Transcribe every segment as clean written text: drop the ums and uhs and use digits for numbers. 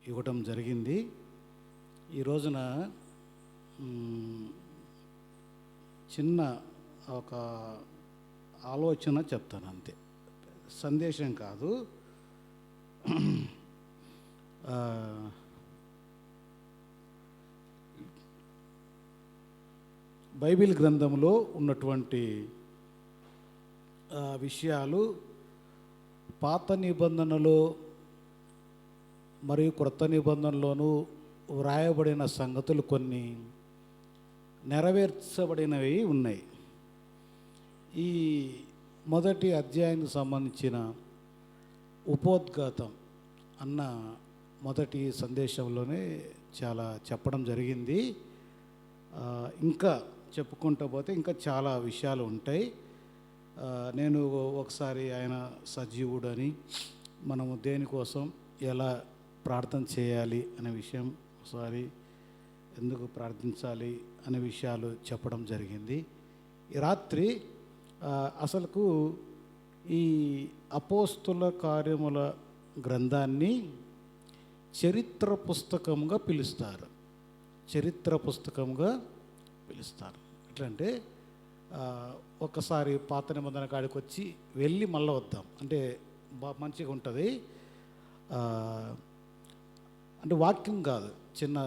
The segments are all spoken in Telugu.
ఇవ్వటం జరిగింది. ఈ రోజున చిన్న ఒక ఆలోచన చెప్తాను అంతే, సందేశం కాదు. బైబిల్ గ్రంథంలో ఉన్నటువంటి విషయాలు పాత నిబంధనలో మరియు క్రొత్త నిబంధనలోనూ వ్రాయబడిన సంగతులు కొన్ని నెరవేర్చబడినవి ఉన్నాయి. ఈ మొదటి అధ్యాయానికి సంబంధించిన ఉపోద్ఘాతం అన్న మొదటి సందేశంలోనే చాలా చెప్పడం జరిగింది. ఇంకా చెప్పుకుంటూ పోతే ఇంకా చాలా విషయాలు ఉంటాయి. నేను ఒకసారి ఆయన సజీవుడని, మనము దేనికోసం ఎలా ప్రార్థన చేయాలి అనే విషయం, ఒకసారి ఎందుకు ప్రార్థించాలి అనే విషయాలు చెప్పడం జరిగింది. ఈ రాత్రి అసలుకు ఈ అపోస్తుల కార్యముల గ్రంథాన్ని చరిత్ర పుస్తకంగా పిలుస్తారు. చరిత్ర పుస్తకంగా పిలుస్తారు. ఎట్లంటే ఒకసారి పాత నిబంధన కాడికి వచ్చి వెళ్ళి మళ్ళీ వద్దాం అంటే మంచిగా ఉంటుంది. అంటే వాక్యం కాదు, చిన్న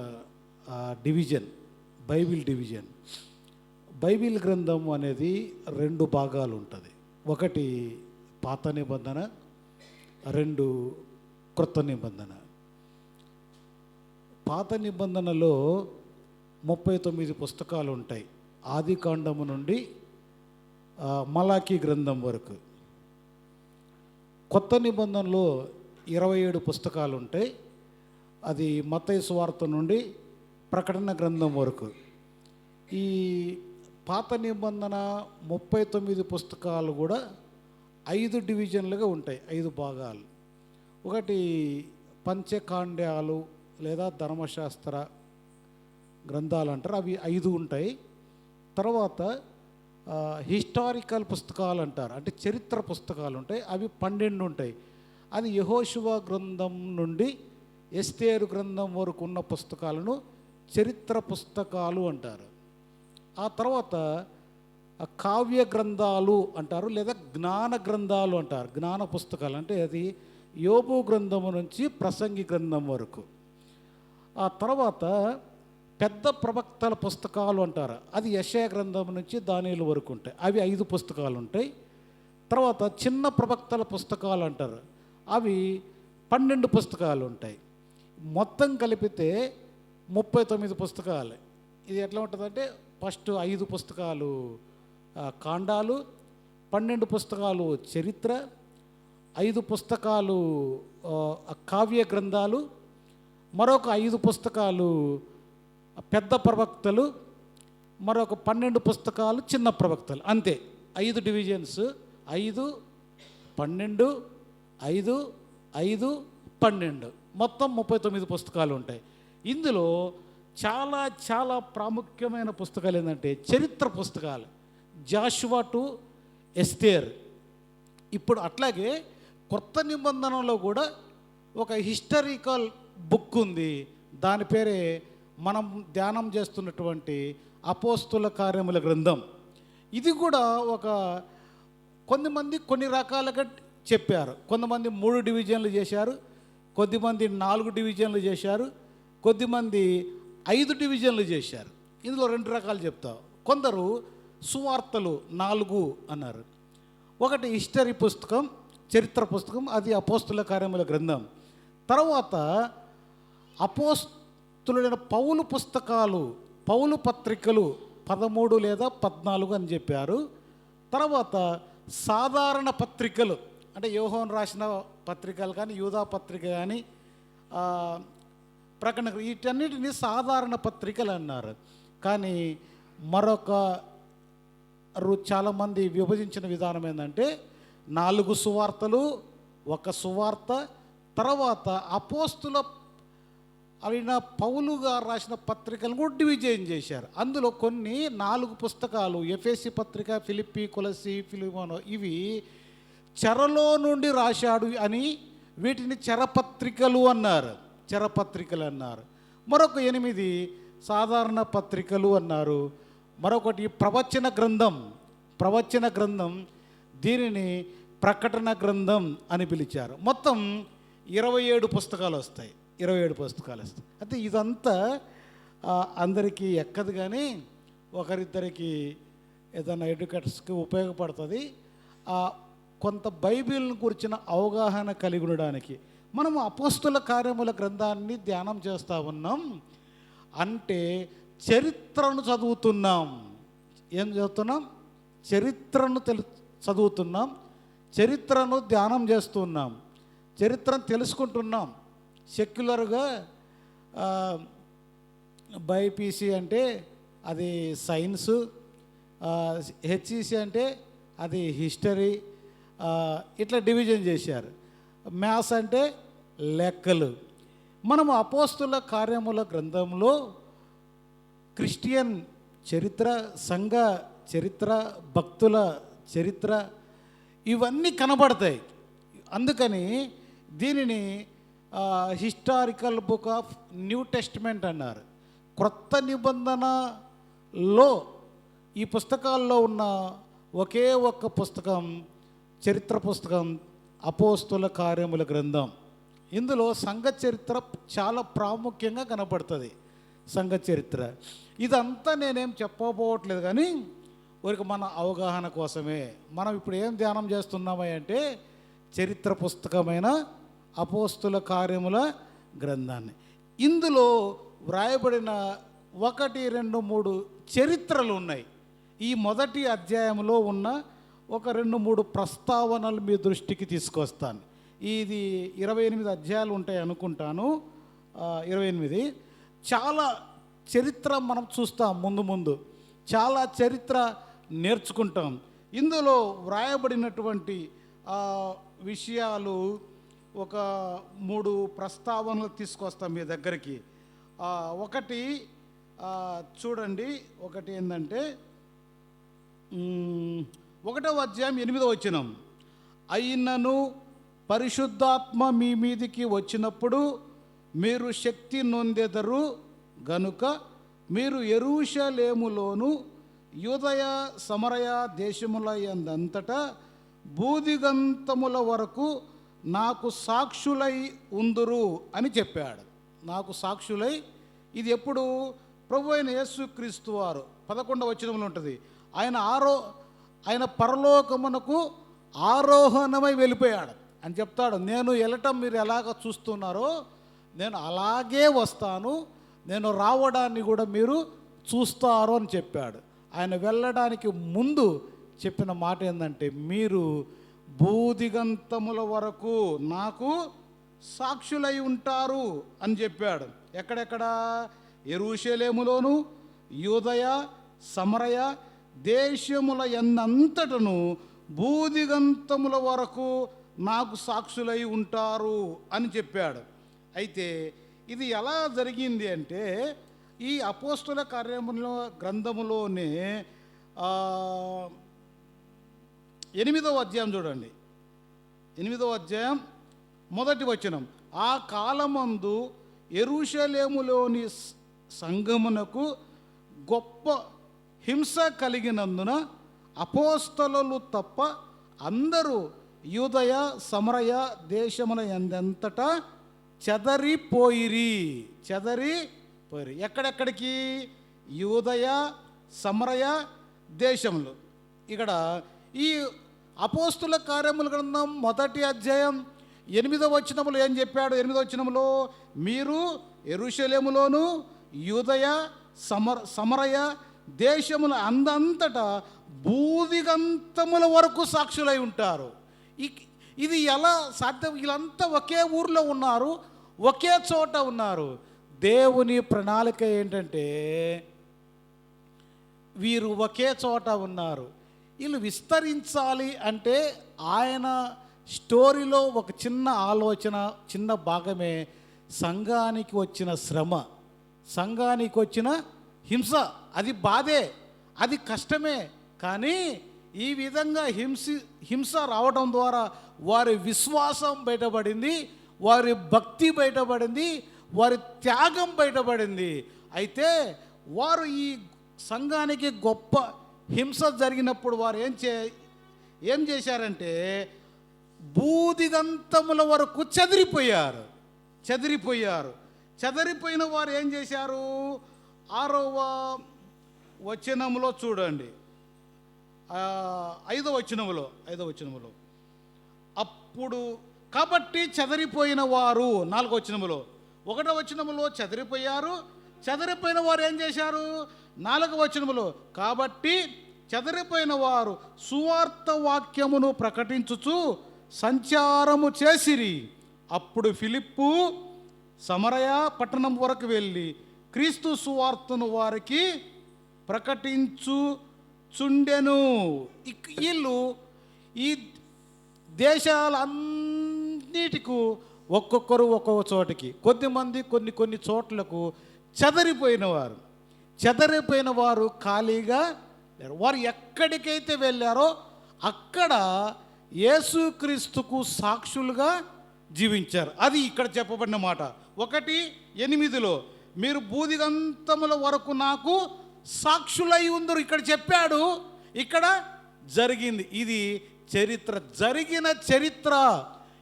డివిజన్, బైబిల్ డివిజన్. బైబిల్ గ్రంథం అనేది 2 భాగాలు ఉంటుంది. ఒకటి పాత నిబంధన, 2 క్రొత్త నిబంధన. పాత నిబంధనలో 39 పుస్తకాలు ఉంటాయి, ఆది కాండము నుండి మలాకీ గ్రంథం వరకు. కొత్త నిబంధనలో 27 పుస్తకాలు ఉంటాయి, అది మత్తయి సువార్త నుండి ప్రకటన గ్రంథం వరకు. ఈ పాత నిబంధన 39 పుస్తకాలు కూడా 5 డివిజన్లుగా ఉంటాయి, 5 భాగాలు. ఒకటి పంచకాండాలు లేదా ధర్మశాస్త్ర గ్రంథాలు అంటారు, అవి 5 ఉంటాయి. తర్వాత హిస్టారికల్ పుస్తకాలు అంటారు, అంటే చరిత్ర పుస్తకాలు ఉంటాయి, అవి 12 ఉంటాయి. అది యెహోషువ గ్రంథం నుండి ఎస్తేరు గ్రంథం వరకు ఉన్న పుస్తకాలను చరిత్ర పుస్తకాలు అంటారు. ఆ తర్వాత కావ్య గ్రంథాలు అంటారు, లేదా జ్ఞాన గ్రంథాలు అంటారు. జ్ఞాన పుస్తకాలు అంటే అది యోబు గ్రంథము నుంచి ప్రసంగి గ్రంథం వరకు. ఆ తర్వాత పెద్ద ప్రవక్తల పుస్తకాలు అంటారు, అది యెషయా గ్రంథం నుంచి దానియేలు వరకు ఉంటాయి, అవి 5 పుస్తకాలు ఉంటాయి. తర్వాత చిన్న ప్రవక్తల పుస్తకాలు అంటారు, అవి 12 పుస్తకాలు ఉంటాయి. మొత్తం కలిపితే 39 పుస్తకాలు. ఇది ఎట్లా ఉంటుందంటే ఫస్ట్ 5 పుస్తకాలు కాండాలు, 12 పుస్తకాలు చరిత్ర, 5 పుస్తకాలు కావ్య గ్రంథాలు, మరొక 5 పుస్తకాలు పెద్ద ప్రవక్తలు, మరొక 12 పుస్తకాలు చిన్న ప్రవక్తలు. అంతే, 5 డివిజన్స్. 5, 12, 5, 5, 12, మొత్తం 39 పుస్తకాలు ఉంటాయి. ఇందులో చాలా చాలా ప్రాముఖ్యమైన పుస్తకాలు ఏంటంటే చరిత్ర పుస్తకాలు, జాషువా టు ఎస్తేర్. ఇప్పుడు అట్లాగే కొత్త నిబంధనలో కూడా ఒక హిస్టారికల్ బుక్ ఉంది, దాని పేరే మనం ధ్యానం చేస్తున్నటువంటి అపోస్తుల కార్యముల గ్రంథం. ఇది కూడా ఒక కొంతమంది కొన్ని రకాలుగా చెప్పారు. కొంతమంది 3 డివిజన్లు చేశారు, కొద్దిమంది 4 డివిజన్లు చేశారు, కొద్దిమంది 5 డివిజన్లు చేశారు. ఇందులో 2 రకాలు చెప్తావు. కొందరు సువార్తలు 4 అన్నారు. ఒకటి హిస్టరీ పుస్తకం, చరిత్ర పుస్తకం, అది అపోస్తుల కార్యముల గ్రంథం. తర్వాత అపోస్తులైన పౌలు పుస్తకాలు, పౌలు పత్రికలు 13 లేదా 14 అని చెప్పారు. తర్వాత సాధారణ పత్రికలు, అంటే యోహోను రాసిన పత్రికలు కానీ, యూదా పత్రిక కానీ, ప్రకటన, వీటన్నిటిని సాధారణ పత్రికలు అన్నారు. కానీ మరొక చాలామంది విభజించిన విధానం ఏంటంటే 4 సువార్తలు, 1 సువార్త, తర్వాత అపోస్తుల అయిన పౌలు గారు రాసిన పత్రికలను కూడా డివిజన్ చేశారు. అందులో కొన్ని 4 పుస్తకాలు, ఎఫెసీ పత్రిక, ఫిలిప్పీ, కొలస్సీ, ఫిలిమోను, ఇవి చెరలో నుండి రాశాడు అని వీటిని చెరపత్రికలు అన్నారు. చెరపత్రికలు అన్నారు. మరొక 8 సాధారణ పత్రికలు అన్నారు. మరొకటి ప్రవచన గ్రంథం, దీనిని ప్రకటన గ్రంథం అని పిలిచారు. మొత్తం 27 పుస్తకాలు వస్తాయి. అయితే ఇదంతా అందరికీ ఎక్కదు, కానీ ఒకరిద్దరికి ఏదైనా ఎడ్యుకేటర్స్కి ఉపయోగపడుతుంది. కొంత బైబిల్ని గురించిన అవగాహన కలిగి ఉండడానికి మనము అపోస్తుల కార్యముల గ్రంథాన్ని ధ్యానం చేస్తూ ఉన్నాం. అంటే చరిత్రను చదువుతున్నాం. ఏం చదువుతున్నాం? చదువుతున్నాం, చరిత్రను ధ్యానం చేస్తున్నాం, చరిత్రను తెలుసుకుంటున్నాం. సెక్యులర్గా బైపీసీ అంటే అది సైన్సు, హెచ్ఈసి అంటే అది హిస్టరీ, ఇట్లా డివిజన్ చేశారు. మ్యాథ్స్ అంటే లెక్కలు. మనము అపోస్తుల కార్యముల గ్రంథంలో క్రిస్టియన్ చరిత్ర, సంఘ చరిత్ర, భక్తుల చరిత్ర ఇవన్నీ కనబడతాయి. అందుకని దీనిని historical book of new testament అన్నారు. క్రొత్త నిబంధనలో ఈ పుస్తకాల్లో ఉన్న ఒకే ఒక్క పుస్తకం, చరిత్ర పుస్తకం అపోస్తుల కార్యముల గ్రంథం. ఇందులో సంఘ చరిత్ర చాలా ప్రాముఖ్యంగా కనపడుతుంది. సంఘ చరిత్ర ఇదంతా నేనేం చెప్పబోవట్లేదు, కానీ ఊరికి మన అవగాహన కోసమే. మనం ఇప్పుడు ఏం ధ్యానం చేస్తున్నామా అంటే చరిత్ర పుస్తకమైన అపోస్తుల కార్యముల గ్రంథాన్ని. ఇందులో వ్రాయబడిన 1, 2, 3 చరిత్రలు ఉన్నాయి. ఈ మొదటి అధ్యాయంలో ఉన్న 1, 2, 3 ప్రస్తావనలు మీ దృష్టికి తీసుకొస్తాను. ఇది 28 అధ్యాయాలు ఉంటాయి అనుకుంటాను. 28 చాలా చరిత్ర మనం చూస్తాం. ముందు చాలా చరిత్ర నేర్చుకుంటాం. ఇందులో వ్రాయబడినటువంటి విషయాలు 3 ప్రస్తావనలు తీసుకొస్తాం మీ దగ్గరికి. ఒకటి చూడండి. ఒకటి ఏంటంటే 1వ అధ్యాయం 8వ వచనం, అయినను పరిశుద్ధాత్మ మీ మీదికి వచ్చినప్పుడు మీరు శక్తి నొందెదరు గనుక మీరు యెరూషలేములోను యూదయ సమరయ దేశముల యందంతటా బూదిగంతముల వరకు నాకు సాక్షులై ఉందురు అని చెప్పాడు. నాకు సాక్షులై, ఇది ఎప్పుడు? ప్రభు అయిన యేసుక్రీస్తు వారు 11వ వచనంలో ఉంటుంది. ఆయన పరలోకమునకు ఆరోహణమై వెళ్ళిపోయాడు అని చెప్తాడు. నేను వెళ్ళటం మీరు ఎలాగ చూస్తున్నారో నేను అలాగే వస్తాను, నేను రావడాన్ని కూడా మీరు చూస్తారు అని చెప్పాడు. ఆయన వెళ్ళడానికి ముందు చెప్పిన మాట ఏంటంటే, మీరు బూదిగంతముల వరకు నాకు సాక్షులై ఉంటారు అని చెప్పాడు. ఎక్కడెక్కడ? యెరూషలేములోను యూదయ సమరయ దేశముల యందంతటను బూదిగంతముల వరకు నాకు సాక్షులై ఉంటారు అని చెప్పాడు. అయితే ఇది ఎలా జరిగింది అంటే, ఈ అపోస్తుల కార్యముల గ్రంథములోనే 8వ అధ్యాయం చూడండి. 8వ అధ్యాయం 1వ వచనం, ఆ కాలమందు యెరూషలేములోని సంఘమునకు గొప్ప హింస కలిగినందున అపోస్తలులు తప్ప అందరూ యూదయ సమరయ దేశముల యందంతటా చెదరిపోయిరి. ఎక్కడెక్కడికి? యూదయ సమరయ దేశములు. ఇక్కడ ఈ అపోస్తుల కార్యముల గ్రంథం 1వ అధ్యాయం 8వ వచనములో ఏం చెప్పాడు? 8వ వచనములో మీరు యెరూషలేములోను యూదయ సమరయ దేశముల అందంతటా బూదిగంతముల వరకు సాక్షులై ఉంటారు. ఇది ఎలా సాధ్యం? వీళ్ళంతా ఒకే ఊర్లో ఉన్నారు, ఒకే చోట ఉన్నారు. దేవుని ప్రణాళిక ఏంటంటే వీరు ఒకే చోట ఉన్నారు. వీళ్ళు విస్తరించాలి అంటే ఆయన స్టోరీలో ఒక చిన్న ఆలోచన, చిన్న భాగమే సంఘానికి వచ్చిన శ్రమ, సంఘానికి వచ్చిన హింస. అది బాధే, అది కష్టమే. కానీ ఈ విధంగా హింస రావడం ద్వారా వారి విశ్వాసం బయటపడింది, వారి భక్తి బయటపడింది, వారి త్యాగం బయటపడింది. అయితే వారు ఈ సంఘానికి గొప్ప హింస జరిగినప్పుడు వారు ఏం చేశారంటే బూదిగంతముల వరకు చెదిరిపోయిన వారు ఏం చేశారు? 6వ వచనములో చూడండి, 5వ వచనములో అప్పుడు కాబట్టి చెదిరిపోయిన వారు, 4వ వచనములో 1వ వచనములో చెదిరిపోయిన వారు ఏం చేశారు? 4వ వచనములో కాబట్టి చెదిరిపోయిన వారు సువార్త వాక్యమును ప్రకటించుచు సంచారము చేసిరి. అప్పుడు ఫిలిప్పు సమరయ పట్టణం వరకు వెళ్ళి క్రీస్తు సువార్తను వారికి ప్రకటించుచుండెను. వీళ్ళు ఈ దేశాలన్నిటికీ ఒక్కొక్కరు ఒక్కొక్క చోటికి, కొద్దిమంది కొన్ని చోట్లకు చెదరిపోయిన వారు ఖాళీగా లేరు. వారు ఎక్కడికైతే వెళ్ళారో అక్కడ యేసుక్రీస్తుకు సాక్షులుగా జీవించారు. అది ఇక్కడ చెప్పబడిన మాట. 1:8 మీరు బూదిగంతముల వరకు నాకు సాక్షులై ఉందరు. ఇక్కడ చెప్పాడు, ఇక్కడ జరిగింది. ఇది జరిగిన చరిత్ర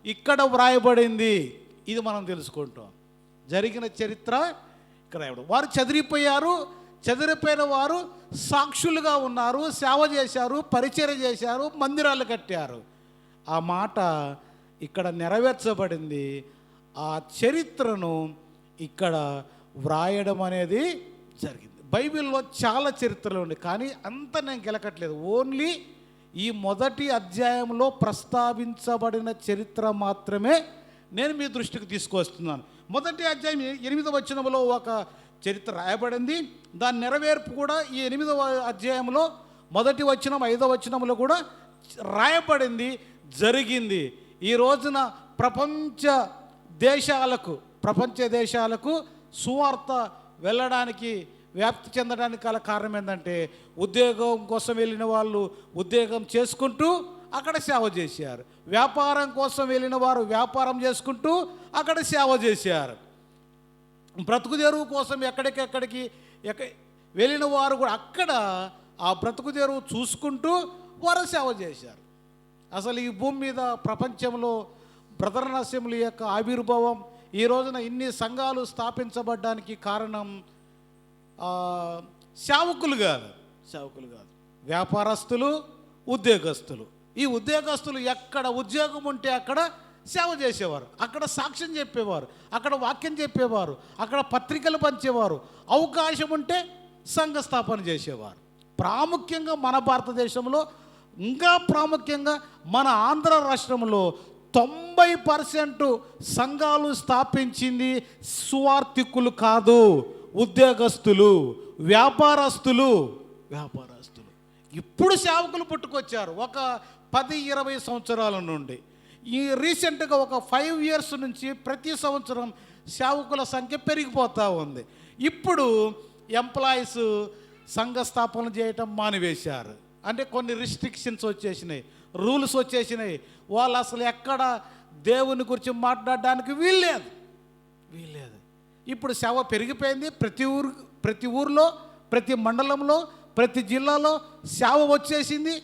ఇక్కడ వ్రాయబడింది. ఇది మనం తెలుసుకుంటాం. జరిగిన చరిత్ర ఇక్కడ వారు చెదిరిపోయిన వారు సాక్షులుగా ఉన్నారు, సేవ చేశారు, పరిచర్య చేశారు, మందిరాలు కట్టారు. ఆ మాట ఇక్కడ నెరవేర్చబడింది. ఆ చరిత్రను ఇక్కడ వ్రాయడం అనేది జరిగింది. బైబిల్లో చాలా చరిత్రలు ఉన్నాయి, కానీ అంత నేను గెలకట్లేదు. ఓన్లీ ఈ మొదటి అధ్యాయంలో ప్రస్తావించబడిన చరిత్ర మాత్రమే నేను మీ దృష్టికి తీసుకొస్తున్నాను. మొదటి అధ్యాయం 8వ వచనంలో ఒక చరిత్ర రాయబడింది. దాని నెరవేర్పు కూడా ఈ 8వ అధ్యాయంలో మొదటి వచనం 5వ వచనంలో కూడా రాయబడింది, జరిగింది. ఈ రోజున ప్రపంచ దేశాలకు సువార్త వెళ్ళడానికి, వ్యాప్తి చెందడానికి గల కారణం ఏంటంటే ఉద్యోగం కోసం వెళ్ళిన వాళ్ళు ఉద్యోగం చేసుకుంటూ అక్కడ సేవ చేశారు, వ్యాపారం కోసం వెళ్ళిన వారు వ్యాపారం చేసుకుంటూ అక్కడ సేవ చేశారు, బ్రతుకు తెరువు కోసం ఎక్కడికి వెళ్ళిన వారు కూడా అక్కడ ఆ బ్రతుకు తెరువు చూసుకుంటూ వారు సేవ చేశారు. అసలు ఈ భూమి మీద ప్రపంచంలో బ్రదరన్ అసెంబ్లీ యొక్క ఆవిర్భావం, ఈ రోజున ఇన్ని సంఘాలు స్థాపించబడ్డానికి కారణం సేవకులు కాదు, వ్యాపారస్తులు, ఉద్యోగస్తులు. ఈ ఉద్యోగస్తులు ఎక్కడ ఉద్యోగం ఉంటే అక్కడ సేవ చేసేవారు, అక్కడ సాక్ష్యం చెప్పేవారు, అక్కడ వాక్యం చెప్పేవారు, అక్కడ పత్రికలు పంచేవారు, అవకాశం ఉంటే సంఘ స్థాపన చేసేవారు. ప్రాముఖ్యంగా మన భారతదేశంలో, ఇంకా ప్రాముఖ్యంగా మన ఆంధ్ర రాష్ట్రంలో 90% సంఘాలు స్థాపించింది సువార్థికులు కాదు, ఉద్యోగస్తులు, వ్యాపారస్తులు. ఇప్పుడు సేవకులు పుట్టుకొచ్చారు ఒక 10-20 సంవత్సరాల నుండి. ఈ రీసెంట్గా ఒక 5 years నుంచి ప్రతి సంవత్సరం సేవకుల సంఖ్య పెరిగిపోతూ ఉంది. ఇప్పుడు ఎంప్లాయీస్ సంఘ స్థాపన చేయటం మానివేశారు. అంటే కొన్ని రిస్ట్రిక్షన్స్ వచ్చేసినాయి, రూల్స్ వచ్చేసినాయి. వాళ్ళు అసలు ఎక్కడ దేవుని గురించి మాట్లాడడానికి వీల్లేదు. ఇప్పుడు సేవ పెరిగిపోయింది. ప్రతి ఊర్లో, ప్రతి మండలంలో, ప్రతి జిల్లాలో సేవ వచ్చేసింది.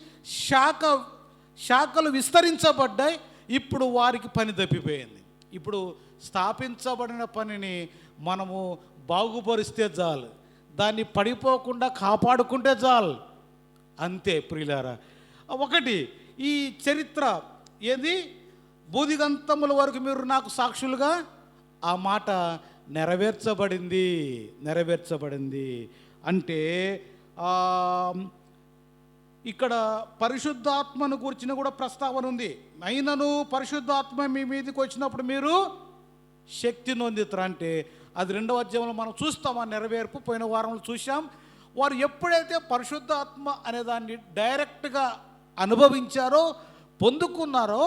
శాఖలు విస్తరించబడ్డాయి. ఇప్పుడు వారికి పని తప్పిపోయింది. ఇప్పుడు స్థాపించబడిన పనిని మనము బాగుపరిస్తే చాలు, దాన్ని పడిపోకుండా కాపాడుకుంటే చాలు, అంతే ప్రియులారా. ఒకటి, ఈ చరిత్ర ఏది? బూదిగంతముల వరకు మీరు నాకు సాక్షులుగా, ఆ మాట నెరవేర్చబడింది. అంటే ఇక్కడ పరిశుద్ధాత్మను గురించిన కూడా ప్రస్తావన ఉంది. అయినను పరిశుద్ధాత్మ మీ మీదకి వచ్చినప్పుడు మీరు శక్తి నొందుతారు. అంటే అది 2వ అధ్యాయంలో మనం చూస్తాం. ఆ నెరవేర్పు పోయిన వారంలో చూసాం. వారు ఎప్పుడైతే పరిశుద్ధాత్మ అనే దాన్ని డైరెక్ట్గా అనుభవించారో, పొందుకున్నారో,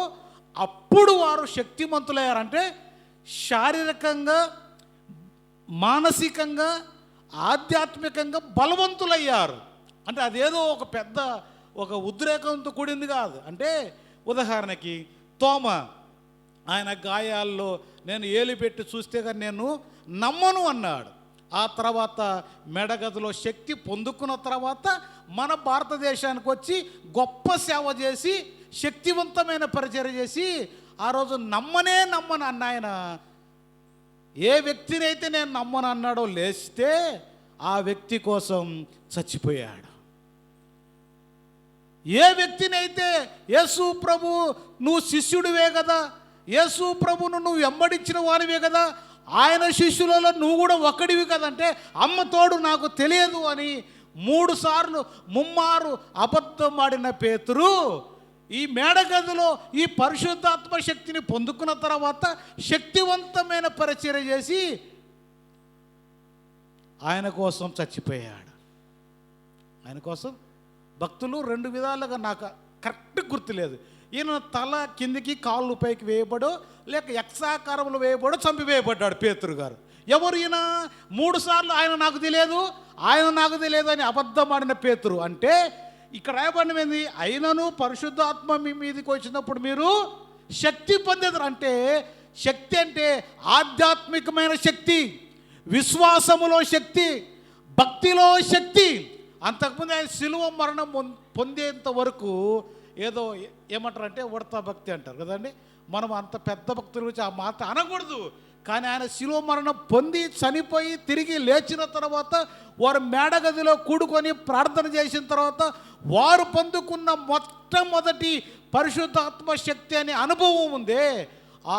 అప్పుడు వారు శక్తిమంతులయ్యారంటే శారీరకంగా, మానసికంగా, ఆధ్యాత్మికంగా బలవంతులయ్యారు. అంటే అదేదో ఒక ఉద్రేకంతో కూడింది కాదు. అంటే ఉదాహరణకి తోమ, ఆయన గాయాల్లో నేను ఏలు పెట్టి చూస్తే కానీ నేను నమ్మను అన్నాడు. ఆ తర్వాత మెడగదిలో శక్తి పొందుకున్న తర్వాత మన భారతదేశానికి వచ్చి గొప్ప సేవ చేసి శక్తివంతమైన పరిచర్య చేసి ఆ రోజు నమ్మను అన్న ఆయన ఏ వ్యక్తినైతే నేను నమ్మను అన్నాడో లేస్తే ఆ వ్యక్తి కోసం చచ్చిపోయాడు. ఏ వ్యక్తినైతే యేసు ప్రభు నువ్వు శిష్యుడివే కదా, యేసు ప్రభును నువ్వు వెంబడించిన వానివే కదా, ఆయన శిష్యులలో నువ్వు కూడా ఒక్కడివి కదంటే అమ్మ తోడు నాకు తెలియదు అని 3 సార్లు ముమ్మారు అబద్ధం ఆడిన పేతురు ఈ మేడగదిలో ఈ పరిశుద్ధాత్మ శక్తిని పొందుకున్న తర్వాత శక్తివంతమైన పరిచర్య చేసి ఆయన కోసం చచ్చిపోయాడు. ఆయన కోసం భక్తులు 2 విధాలుగా నాకు కరెక్ట్ గుర్తులేదు. ఈయన తల కిందికి కాళ్ళు పైకి వేయబడో లేక యక్షాకారంలో వేయబడో చంపివేయబడ్డాడు పేతురు గారు. ఎవరు ఈయన? 3 సార్లు ఆయన నాకు తెలియదు అని అబద్ధం ఆడిన పేతురు. అంటే ఇక్కడ రాయబడినది అయినను పరిశుద్ధాత్మ మీ మీదకి వచ్చినప్పుడు మీరు శక్తి పొందేదారు. అంటే శక్తి అంటే ఆధ్యాత్మికమైన శక్తి, విశ్వాసములో శక్తి, భక్తిలో శక్తి. అంతకుముందు ఆయన శిలువ మరణం పొందేంత వరకు ఏదో ఏమంటారంటే ఉడత భక్తి అంటారు కదండి. మనం అంత పెద్ద భక్తుల గురించి ఆ మాట అనకూడదు. కానీ ఆయన శిలువ మరణం పొంది చనిపోయి తిరిగి లేచిన తర్వాత వారు మేడగదిలో కూడుకొని ప్రార్థన చేసిన తర్వాత వారు పొందుకున్న మొట్టమొదటి పరిశుద్ధాత్మ శక్తి అనే అనుభవం ఉందే.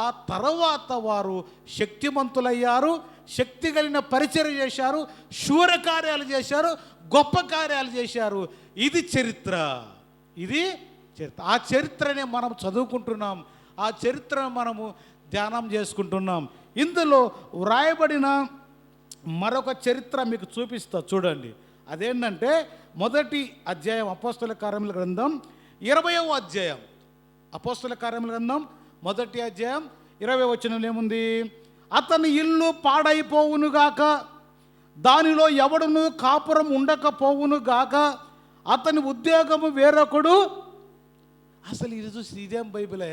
ఆ తర్వాత వారు శక్తిమంతులయ్యారు, శక్తి కలిగిన పరిచర్య చేశారు, శూరకార్యాలు చేశారు, గొప్ప కార్యాలు చేశారు. ఇది చరిత్ర. ఆ చరిత్రనే మనం చదువుకుంటున్నాం, ఆ చరిత్రను మనము ధ్యానం చేసుకుంటున్నాం. ఇందులో వ్రాయబడిన మరొక చరిత్ర మీకు చూపిస్తా చూడండి. అదేంటంటే మొదటి అధ్యాయం అపోస్తల కార్యముల గ్రంథం 20వ అధ్యాయం. అపోస్తల కార్యముల గ్రంథం మొదటి అధ్యాయం 20వ వచనంలో ఏముంది? అతని ఇల్లు పాడైపోవునుగాక, దానిలో ఎవడును కాపురం ఉండకపోవునుగాక, అతని ఉద్యోగము వేరొకడు. అసలు ఇది చూసి ఇదేం బైబిలే,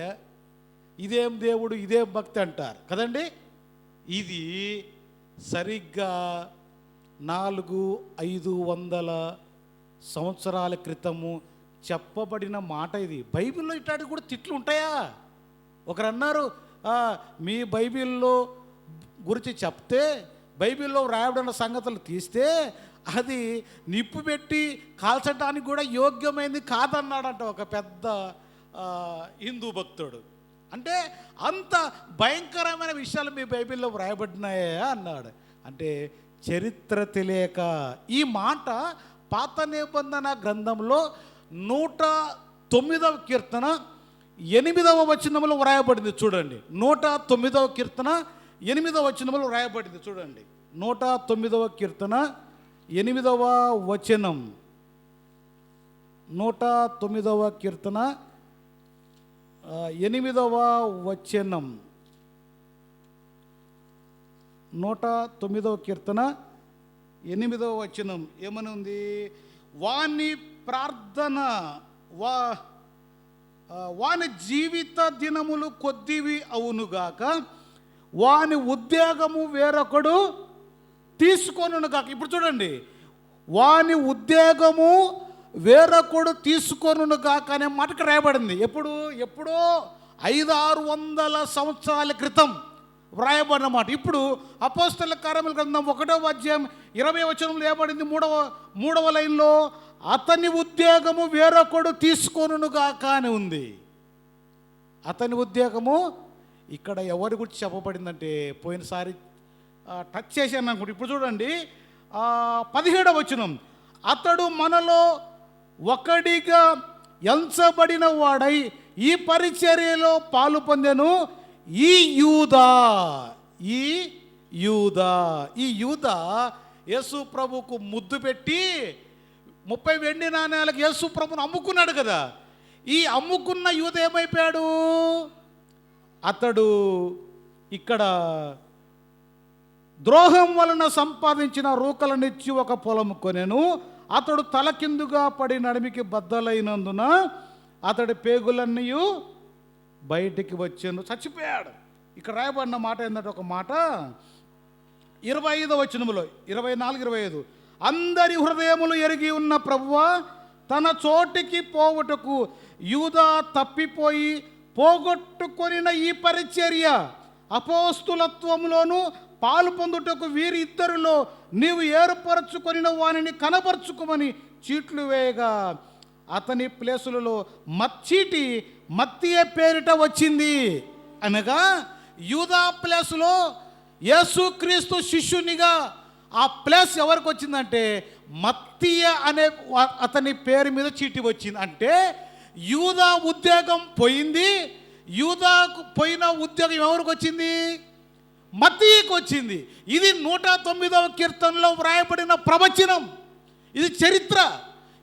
ఇదేం దేవుడు, ఇదేం భక్తి అంటారు కదండి. ఇది సరిగ్గా 400-500 సంవత్సరాల క్రితము చెప్పబడిన మాట ఇది. బైబిల్లో ఇట్లాంటి కూడా తిట్లు ఉంటాయా? ఒకరు అన్నారు మీ బైబిల్లో గురించి చెప్తే బైబిల్లో రాయబడిన సంగతులు తీస్తే అది నిప్పు పెట్టి కాల్చడానికి కూడా యోగ్యమైంది కాదన్నాడంట ఒక పెద్ద హిందూ భక్తుడు. అంటే అంత భయంకరమైన విషయాలు మీ బైబిల్లో వ్రాయబడినాయే అన్నాడు. అంటే చరిత్ర తెలియక. ఈ మాట పాత నిబంధన గ్రంథంలో 109వ కీర్తన 8వ వచనంలో వ్రాయబడింది చూడండి. 109వ కీర్తన 8వ వచనంలో వ్రాయబడింది చూడండి. 109వ కీర్తన 8వ వచనం. 109వ కీర్తన 8వ వచనం. 109వ కీర్తన 8వ వచనం ఏమని ఉంది? వాని ప్రార్థన వాని జీవిత దినములు కొద్దివి అవునుగాక, వాని ఉద్యోగము వేరొకడు తీసుకొనుగాక. ఇప్పుడు చూడండి, వాని ఉద్యోగము వేరొకడు తీసుకొనుగాక అనే మాటకు రాయబడింది. ఎప్పుడో 500-600 సంవత్సరాల క్రితం వ్రాయబడిన మాట. ఇప్పుడు అపోస్తల కార్యముల గ్రంథం 1వ అధ్యాయం 20వ వచనంలో ఏబడింది? 3వ లైన్లో అతని ఉద్యోగము వేరొకడు తీసుకొనుగాక అని ఉంది. అతని ఉద్యోగము ఇక్కడ ఎవరి గురించి చెప్పబడిందంటే పోయినసారి టచ్ చేశాను అనుకుంటే. ఇప్పుడు చూడండి 17వ వచనం. అతడు మనలో ఒకడిగా ఎంచబడిన వాడై ఈ పరిచర్యలో పాలు పొందెను. ఈ యూదా యేసు ప్రభుకు ముద్దు పెట్టి 30 వెండి నాణేలకు యేసు ప్రభును అమ్ముకున్నాడు కదా. ఈ అమ్ముకున్న యూదా ఏమైపోయాడు? అతడు ఇక్కడ ద్రోహం వలన సంపాదించిన రూకలనిచ్చి ఒక పొలం కొనెను. అతడు తలకిందుగా పడి నడిమికి బద్దలైనందున అతడి పేగులన్నీ బయటికి వచ్చాను, చచ్చిపోయాడు. ఇక్కడ రాయబడిన మాట ఏంటంటే ఒక మాట, 25వ వచనములో 24-25, అందరి హృదయములు ఎరిగి ఉన్న ప్రభువా, తన చోటికి పోవుటకు యూదా తప్పిపోయి పోగొట్టుకొనిన ఈ పరిచర్య అపోస్తులత్వములోను పాలు పొందుటకు వీరి ఇద్దరిలో నీవు ఏర్పరచుకొనిన వానిని కనపరుచుకోమని చీట్లు వేయగా అతని ప్లేసులలో మచ్చీటి మత్తీయ పేరిట వచ్చింది. అనగా యూదా ప్లేసులో యేసుక్రీస్తు శిష్యునిగా ఆ ప్లేస్ ఎవరికి వచ్చిందంటే మత్తీయ అనే అతని పేరు మీద చీటి వచ్చింది. అంటే యూదా ఉద్యోగం పోయింది. యూదాకు పోయిన ఉద్యోగం ఎవరికి వచ్చింది? మత్తీయకు వచ్చింది. ఇది 109వ కీర్తనలో వ్రాయబడిన ప్రవచనం. ఇది చరిత్ర.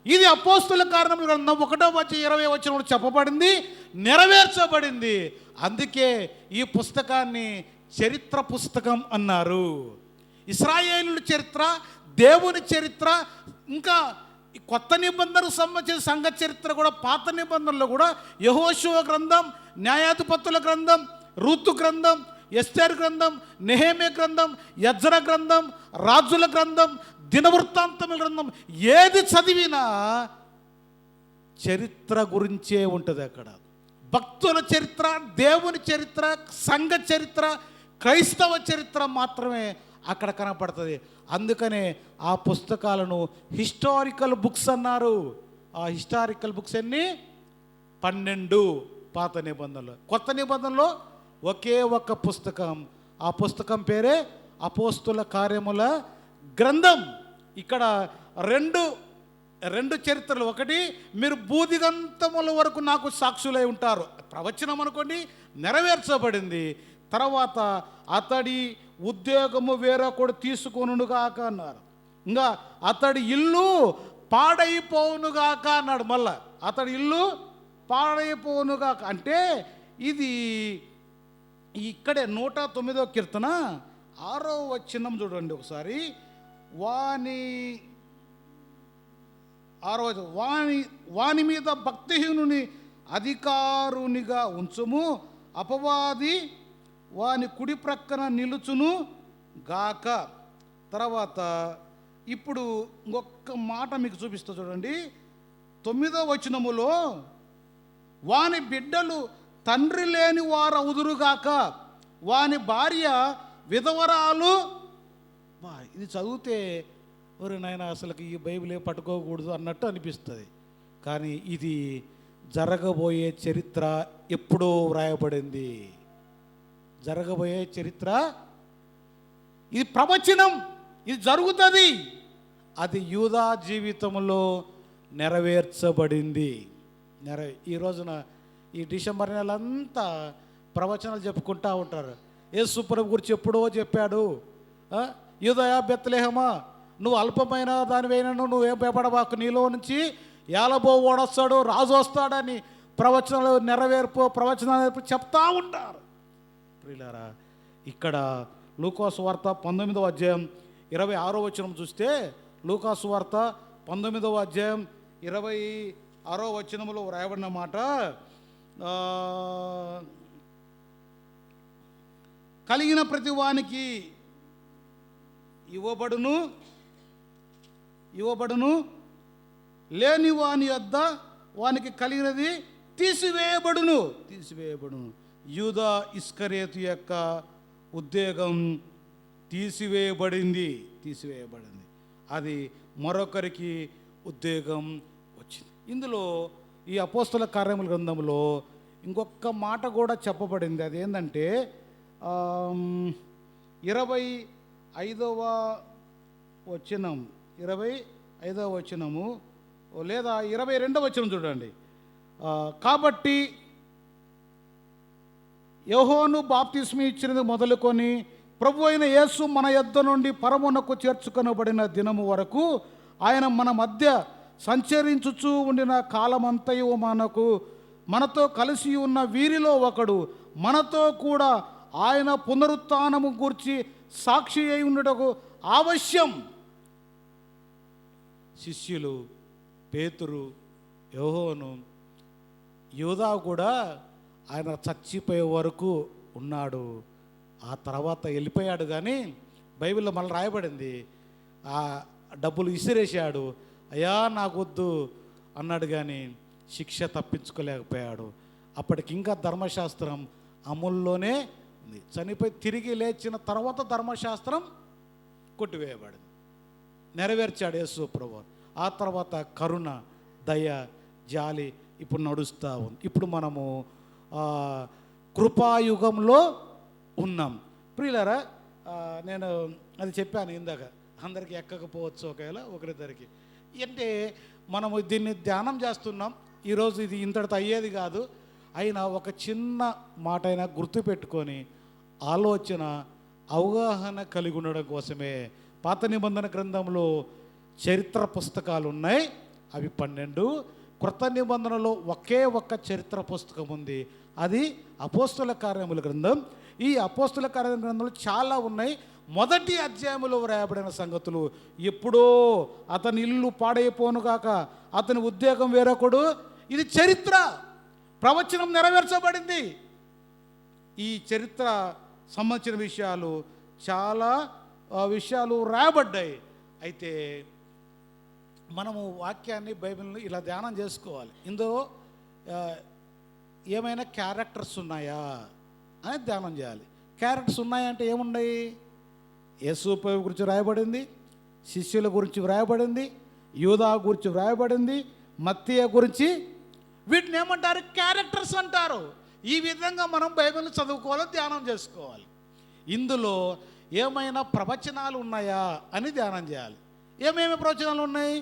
ఇది అపోస్తుల కార్యముల గ్రంథం 1వ వచనంలో చెప్పబడింది, నెరవేర్చబడింది. అందుకే ఈ పుస్తకాన్ని చరిత్ర పుస్తకం అన్నారు. ఇశ్రాయేలుల చరిత్ర, దేవుని చరిత్ర, ఇంకా కొత్త నిబంధనకు సంబంధించిన సంఘ చరిత్ర కూడా, పాత నిబంధనలో కూడా యెహోషువ గ్రంథం, న్యాయాధిపతుల గ్రంథం, రూతు గ్రంథం, ఎస్తేరు గ్రంథం, నెహెమ్యా గ్రంథం, యెజ్రా గ్రంథం, రాజుల గ్రంథం, దినవృత్తాంతముల గ్రంథం, ఏది చదివినా చరిత్ర గురించే ఉంటుంది. అక్కడ భక్తుల చరిత్ర, దేవుని చరిత్ర, సంఘ చరిత్ర, క్రైస్తవ చరిత్ర మాత్రమే అక్కడ కనపడుతుంది. అందుకనే ఆ పుస్తకాలను హిస్టారికల్ బుక్స్ అన్నారు. ఆ హిస్టారికల్ బుక్స్ ఎన్ని? 12 పాత నిబంధనలు. కొత్త నిబంధనలో ఒకే ఒక పుస్తకం. ఆ పుస్తకం పేరే అపోస్తుల కార్యముల గ్రంథం. ఇక్కడ రెండు చరిత్రలు. ఒకటి, మీరు భూదిగంతముల వరకు నాకు సాక్షులై ఉంటారు, ప్రవచనం అనుకోండి, నెరవేర్చబడింది. తర్వాత అతడి ఉద్యోగము వేరొకడు తీసుకొనుగాక అన్నారు. ఇంకా అతడి ఇల్లు పాడైపోవునుగాక అన్నాడు. మళ్ళా అతడి ఇల్లు పాడైపోవునుగాక అంటే ఇది ఇక్కడే 109వ కీర్తన 6వ వచనం చూడండి ఒకసారి. వాని మీద భక్తిహీనుని అధికారునిగా ఉంచుము, అపవాది వాని కుడి ప్రక్కన నిలుచును గాక. తర్వాత ఇప్పుడు ఇంకొక మాట మీకు చూపిస్తా చూడండి. 9వ వచనములో వాని బిడ్డలు తండ్రి లేని వారు అవుదురుగాక, వాని భార్య విధవరాలు. ఇది చదివితే ఒరే నాయన అసలుకి ఈ బైబిలే పట్టుకోకూడదు అన్నట్టు అనిపిస్తుంది. కానీ ఇది జరగబోయే చరిత్ర ఎప్పుడో వ్రాయబడింది. జరగబోయే చరిత్ర, ఇది ప్రవచనం, ఇది జరుగుతుంది. అది యూదా జీవితంలో నెరవేర్చబడింది. ఈ రోజున ఈ డిసెంబర్ నెలంతా ప్రవచనాలు చెప్పుకుంటూ ఉంటారు. యేసు ప్రభు గురించి ఎప్పుడో చెప్పాడు. యూదయ బెత్లెహేమా, నువ్వు అల్పమైన దానివైనను నువ్వేం భయపడబాకు, నీలో నుంచి ఏలబో ఓడొస్తాడు, రాజు వస్తాడని ప్రవచనాలు ప్రవచనాలు చెప్తా ఉంటారు. ప్రియులారా, ఇక్కడ లూకాసు వార్త 19వ అధ్యాయం 26వ వచనం చూస్తే, లూకాసు వార్త 19వ అధ్యాయం 26వ వచనంలో వ్రాయబడిన మాట, కలిగిన ప్రతి వానికి ఇవ్వబడును, లేని వాని వద్ద వానికి కలిగినది తీసివేయబడును. యూదా ఇస్కరియోతు యొక్క ఉద్యోగం తీసివేయబడింది. అది మరొకరికి ఉద్యోగం వచ్చింది. ఇందులో ఈ అపోస్తల కార్యముల గ్రంథంలో ఇంకొక మాట కూడా చెప్పబడింది. అదేంటంటే 25వ వచనము లేదా 22వ వచనం చూడండి. కాబట్టి యోహాను బాప్తిస్మం ఇచ్చినది మొదలుకొని ప్రభు అయిన యేసు మన యొద్ద నుండి పరమునకు చేర్చుకొనబడిన దినము వరకు ఆయన మన మధ్య సంచరించుచూ ఉండిన కాలమంతయు మనతో కలిసి ఉన్న వీరిలో ఒకడు, మనతో కూడా ఆయన పునరుత్థానము గూర్చి సాక్షి అయి ఉండటకు ఆవశ్యం. శిష్యులు పేతురు, యోహాను, యూదా కూడా ఆయన చచ్చిపోయే వరకు ఉన్నాడు. ఆ తర్వాత వెళ్ళిపోయాడు. కానీ బైబిల్లో మళ్ళీ రాయబడింది, ఆ డబ్బులు ఇసిరేశాడు. అయ్యా నాకు వద్దు అన్నాడు, కానీ శిక్ష తప్పించుకోలేకపోయాడు. అప్పటికి ఇంకా ధర్మశాస్త్రం అమల్లోనే ఉంది. చనిపోయి తిరిగి లేచిన తర్వాత ధర్మశాస్త్రం కొట్టివేయబడింది, నెరవేర్చాడు యేసు ప్రభువు. ఆ తర్వాత కరుణ, దయ, జాలి ఇప్పుడు నడుస్తూ ఉంది. ఇప్పుడు మనము కృపాయుగంలో ఉన్నాం. ప్రియులారా, నేను అది చెప్పాను ఇందాక, అందరికీ ఎక్కకపోవచ్చు, ఒకరిద్దరికి. అంటే మనము దీన్ని ధ్యానం చేస్తున్నాం ఈరోజు. ఇది ఇంతటితో అయ్యేది కాదు. అయినా ఒక చిన్న మాట అయినా గుర్తుపెట్టుకొని ఆలోచన, అవగాహన కలిగి ఉండడం కోసమే పాత నిబంధన గ్రంథంలో చరిత్ర పుస్తకాలు ఉన్నాయి, అవి 12. క్రొత్త నిబంధనలో ఒకే ఒక్క చరిత్ర పుస్తకం ఉంది, అది అపోస్తుల కార్యముల గ్రంథం. ఈ అపోస్తుల కార్యముల గ్రంథంలో చాలా ఉన్నాయి. మొదటి అధ్యాయంలో వ్రాయబడిన సంగతులు, ఎప్పుడో అతని ఇల్లు పాడైపోను కాక అతని ఉద్యోగం వేరొకడు, ఇది చరిత్ర, ప్రవచనం నెరవేర్చబడింది. ఈ చరిత్ర సంబంధించిన విషయాలు, చాలా విషయాలు రాయబడ్డాయి. అయితే మనము వాక్యాన్ని, బైబిల్ని ఇలా ధ్యానం చేసుకోవాలి. ఇందులో ఏమైనా క్యారెక్టర్స్ ఉన్నాయా అని ధ్యానం చేయాలి. క్యారెక్టర్స్ ఉన్నాయంటే ఏమున్నాయి? యేసు ప్రభు గురించి వ్రాయబడింది, శిష్యుల గురించి వ్రాయబడింది, యూదా గురించి వ్రాయబడింది, మత్తయి గురించి. వీటిని ఏమంటారు? క్యారెక్టర్స్ అంటారు. ఈ విధంగా మనం బైబిల్ని చదువుకోవాలి, ధ్యానం చేసుకోవాలి. ఇందులో ఏమైనా ప్రవచనాలు ఉన్నాయా అని ధ్యానం చేయాలి. ఏమేమి ప్రవచనాలు ఉన్నాయి?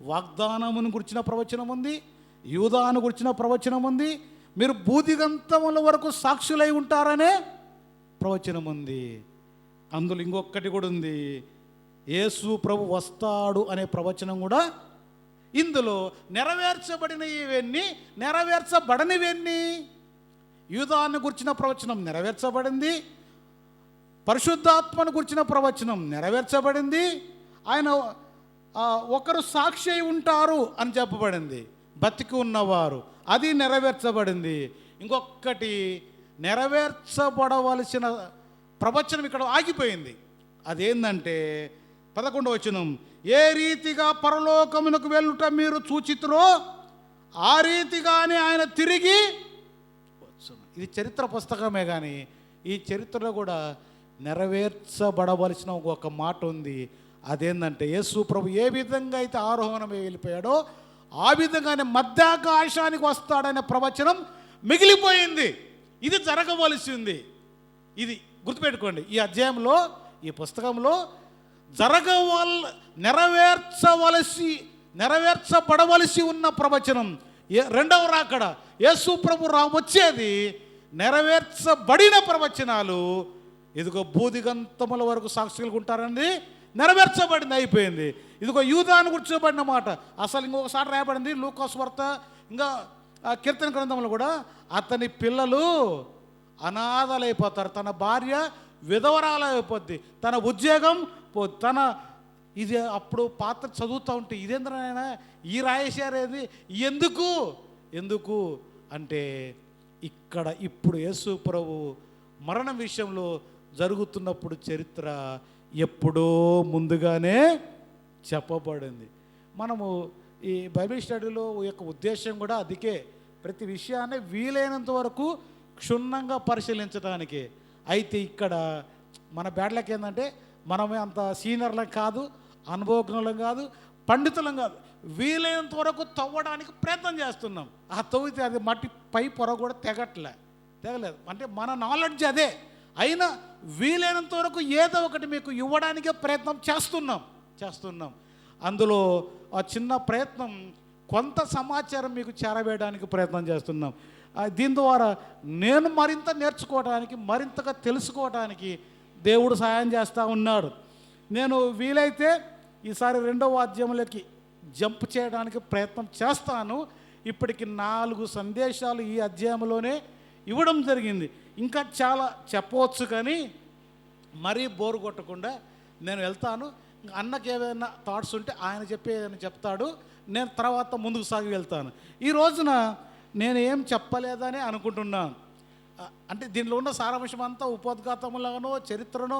వాగ్దానమును గురించిన ప్రవచనం ఉంది, యూదాను గురించిన ప్రవచనం ఉంది, మీరు భూదిగంతముల వరకు సాక్షులై ఉంటారనే ప్రవచనం ఉంది. అందులో ఇంకొకటి కూడా ఉంది, యేసు ప్రభు వస్తాడు అనే ప్రవచనం కూడా. ఇందులో నెరవేర్చబడినవన్నీ, నెరవేర్చబడనివన్నీ. యూదాను గురించిన ప్రవచనం నెరవేర్చబడింది, పరిశుద్ధాత్మను గురించిన ప్రవచనం నెరవేర్చబడింది, ఆయన ఒకరు సాక్షి అయి ఉంటారు అని చెప్పబడింది, బతికి ఉన్నవారు, అది నెరవేర్చబడింది. ఇంకొకటి నెరవేర్చబడవలసిన ప్రవచనం ఇక్కడ ఆగిపోయింది. అదేంటంటే 11వ వచనం, ఏ రీతిగా పరలోకమునకు వెళ్ళుట మీరు చూచితురో ఆ రీతిగానే ఆయన తిరిగి వచ్చును. ఇది చరిత్ర పుస్తకమే, కానీ ఈ చరిత్రలో కూడా నెరవేర్చబడవలసిన ఒక మాట ఉంది. అదేంటంటే యేసు ప్రభు ఏ విధంగా అయితే ఆరోహణమై వెళ్ళిపోయాడో ఆ విధంగానే మధ్యాకాశానికి వస్తాడనే ప్రవచనం మిగిలిపోయింది. ఇది జరగవలసింది. ఇది గుర్తుపెట్టుకోండి. ఈ అధ్యాయంలో, ఈ పుస్తకంలో నెరవేర్చబడవలసి ఉన్న ప్రవచనం, రెండవ రాకడ, యేసు ప్రభు వచ్చేది, నెరవేర్చబడిన ప్రవచనాలు. ఇదిగో భూదిగంతముల వరకు సాక్షులుగా ఉంటారండి, నెరవేర్చబడింది, అయిపోయింది. ఇదిగో యూదాను కూర్చోబడిన మాట అసలు ఇంకొకసారి రాయబడింది లూకా సువార్త, ఇంకా కీర్తన గ్రంథంలో కూడా. అతని పిల్లలు అనాథలైపోతారు, తన భార్య విధవరాలైపోద్ది, తన ఉద్యోగం తన ఇది. అప్పుడు పాత్ర చదువుతూ ఉంటే ఇదేంద్రైనా ఈ రాయేశారేది, ఎందుకు అంటే ఇక్కడ ఇప్పుడు యేసు ప్రభు మరణం విషయంలో జరుగుతున్నప్పుడు చరిత్ర ఎప్పుడో ముందుగానే చెప్పబడింది. మనము ఈ బైబిల్ స్టడీలో యొక్క ఉద్దేశం కూడా అదికే, ప్రతి విషయాన్ని వీలైనంత వరకు క్షుణ్ణంగా పరిశీలించడానికి. అయితే ఇక్కడ మన బ్యాడ్లకి ఏంటంటే మనమే అంత సీనియర్లం కాదు, అనుభవజ్ఞులం కాదు, పండితులం కాదు, వీలైనంత వరకు తవ్వడానికి ప్రయత్నం చేస్తున్నాం. ఆ తవ్వితే అది మట్టి పై పొర కూడా తెగలేదు. అంటే మన నాలెడ్జ్ అదే, అయినా వీలైనంత వరకు ఏదో ఒకటి మీకు ఇవ్వడానికే ప్రయత్నం చేస్తున్నాం. అందులో ఆ చిన్న ప్రయత్నం, కొంత సమాచారం మీకు చేరవేయడానికి ప్రయత్నం చేస్తున్నాం. దీని ద్వారా నేను మరింత నేర్చుకోవడానికి, మరింతగా తెలుసుకోవడానికి దేవుడు సహాయం చేస్తూ ఉన్నాడు. నేను వీలైతే ఈసారి 2వ అధ్యాయంలోకి జంప్ చేయడానికి ప్రయత్నం చేస్తాను. ఇప్పటికి 4 సందేశాలు ఈ అధ్యాయంలోనే ఇవ్వడం జరిగింది. ఇంకా చాలా చెప్పవచ్చు, కానీ మరీ బోరు కొట్టకుండా నేను వెళ్తాను. అన్నకి ఏదైనా థాట్స్ ఉంటే ఆయన చెప్పేదని చెప్తాడు, నేను తర్వాత ముందుకు సాగి వెళ్తాను. ఈ రోజున నేను ఏం చెప్పలేదని అనుకుంటున్నాను. అంటే దీనిలో ఉన్న సారాంశం అంతా ఉపోద్ఘాతములనో చరిత్రనో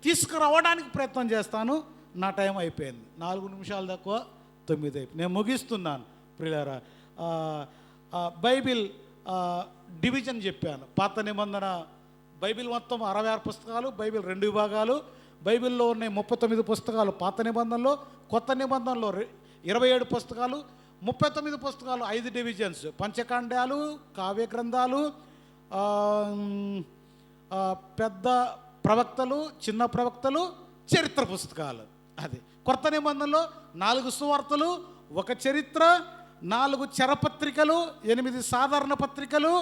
తీసుకురావడానికి ప్రయత్నం చేస్తాను. నా టైం అయిపోయింది, 4 నిమిషాలు తక్కువ 9 అయిపోయింది. నేను ముగిస్తున్నాను ప్రియులారా. బైబిల్ డివిజన్ చెప్పాను. పాత నిబంధన బైబిల్ మొత్తం 66 పుస్తకాలు, బైబిల్ 2 విభాగాలు. బైబిల్లో ఉన్నాయి 39 పుస్తకాలు పాత నిబంధనలో, కొత్త నిబంధనలో 27 పుస్తకాలు, 39 పుస్తకాలు, 5 డివిజన్స్: పంచకాండాలు, కావ్య గ్రంథాలు, పెద్ద ప్రవక్తలు, చిన్న ప్రవక్తలు, చరిత్ర పుస్తకాలు. అది కొత్త నిబంధనలో 4 సువార్తలు, 1 చరిత్ర, 4 చరపత్రికలు, 8 సాధారణ పత్రికలు,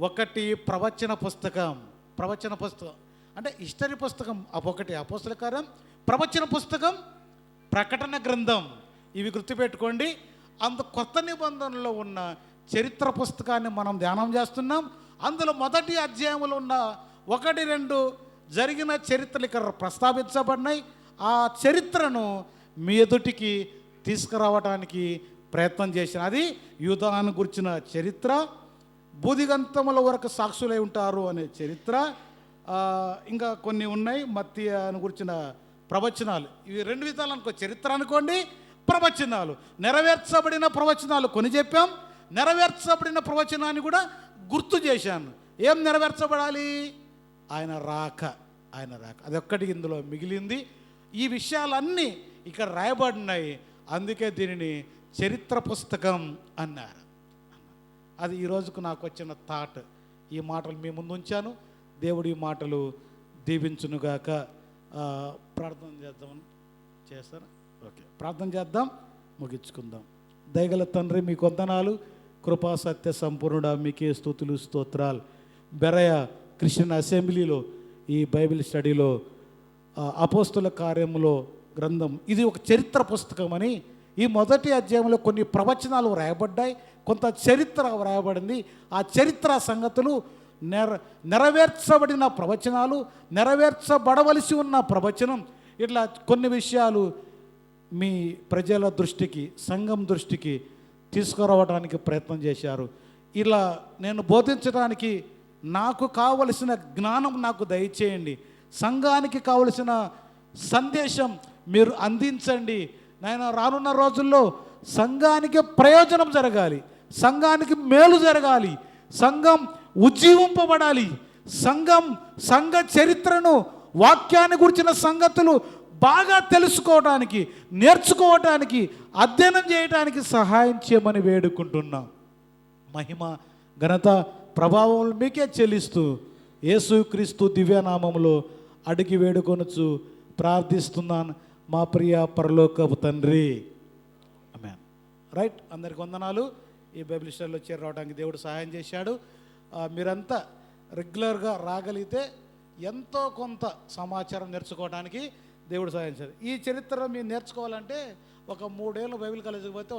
1 ప్రవచన పుస్తకం. ప్రవచన పుస్తకం అంటే హిస్టరీ పుస్తకం, 1 అపోస్తల కార్యం, ప్రవచన పుస్తకం, ప్రకటన గ్రంథం. ఇవి గుర్తుపెట్టుకోండి. అంత కొత్త నిబంధనలో ఉన్న చరిత్ర పుస్తకాన్ని మనం ధ్యానం చేస్తున్నాం. అందులో మొదటి అధ్యాయంలో ఉన్న 1, 2 జరిగిన చరిత్రలు ఇక్కడ ప్రస్తావించబడినాయి. ఆ చరిత్రను మీ ఎదుటికి తీసుకురావడానికి ప్రయత్నం చేసిన అది యూదాను గురించిన చరిత్ర, బూదిగంతముల వరకు సాక్షులై ఉంటారు అనే చరిత్ర, ఇంకా కొన్ని ఉన్నాయి మత్తీయును గురించిన ప్రవచనాలు. ఇవి 2 విధాలు అనుకో, చరిత్ర అనుకోండి, ప్రవచనాలు. నెరవేర్చబడిన ప్రవచనాలు కొన్ని చెప్పాం, నెరవేర్చబడిన ప్రవచనాన్ని కూడా గుర్తు చేశాను. ఏం నెరవేర్చబడాలి? ఆయన రాక, ఆయన రాక, అదొక్కటి ఇందులో మిగిలింది. ఈ విషయాలన్నీ ఇక్కడ రాయబడినాయి. అందుకే దీనిని చరిత్ర పుస్తకం అన్నారు. అది ఈరోజుకు నాకు వచ్చిన థాట్. ఈ మాటలు మీ ముందు ఉంచాను. దేవుడి మాటలు దీవించునుగాక. ప్రార్థన చేద్దామని చేస్తారా? ఓకే, ప్రార్థన చేద్దాం, ముగించుకుందాం. దయగల తండ్రి, మీ వందనాలు. కృపా సత్య సంపూర్ణుడా, మీకే స్తుతులు స్తోత్రాలు. బెరయ క్రిస్టియన్ అసెంబ్లీలో ఈ బైబిల్ స్టడీలో అపోస్తుల కార్యములో గ్రంథం ఇది ఒక చరిత్ర పుస్తకం అని ఈ మొదటి అధ్యాయంలో కొన్ని ప్రవచనాలు వ్రాయబడ్డాయి, కొంత చరిత్ర వ్రాయబడింది. ఆ చరిత్ర సంగతులు నెరవేర్చబడిన ప్రవచనాలు, నెరవేర్చబడవలసి ఉన్న ప్రవచనం, ఇట్లా కొన్ని విషయాలు మీ ప్రజల దృష్టికి, సంఘం దృష్టికి తీసుకురావడానికి ప్రయత్నం చేశారు. ఇలా నేను బోధించడానికి నాకు కావలసిన జ్ఞానం నాకు దయచేయండి. సంఘానికి కావలసిన సందేశం మీరు అందించండి. నేను రానున్న రోజుల్లో సంఘానికి ప్రయోజనం జరగాలి, సంఘానికి మేలు జరగాలి, సంఘం ఉజ్జీవింపబడాలి, సంఘ చరిత్రను, వాక్యాన్ని గురించిన సంగతులు బాగా తెలుసుకోవడానికి, నేర్చుకోవడానికి, అధ్యయనం చేయడానికి సహాయం చేయమని వేడుకుంటున్నాం. మహిమ, ఘనత, ప్రభావం మీకే చెల్లిస్తూ యేసుక్రీస్తు దివ్యనామములో అడిగి వేడుకొనుచు ప్రార్థిస్తున్నాను మా ప్రియ పరలోకపు తండ్రి. ఆమేన్. రైట్, అందరికి వందనాలు. ఈ బైబిల్ స్టడీలో చేరడానికి దేవుడు సహాయం చేశాడు. మీరంతా రెగ్యులర్గా రాగలిగితే ఎంతో కొంత సమాచారం నేర్చుకోవడానికి దేవుడు సహాయం చేశాడు. ఈ చరిత్ర మీరు నేర్చుకోవాలంటే ఒక 3 ఏళ్ళు బైబిల్ కాలేజీకి పోతే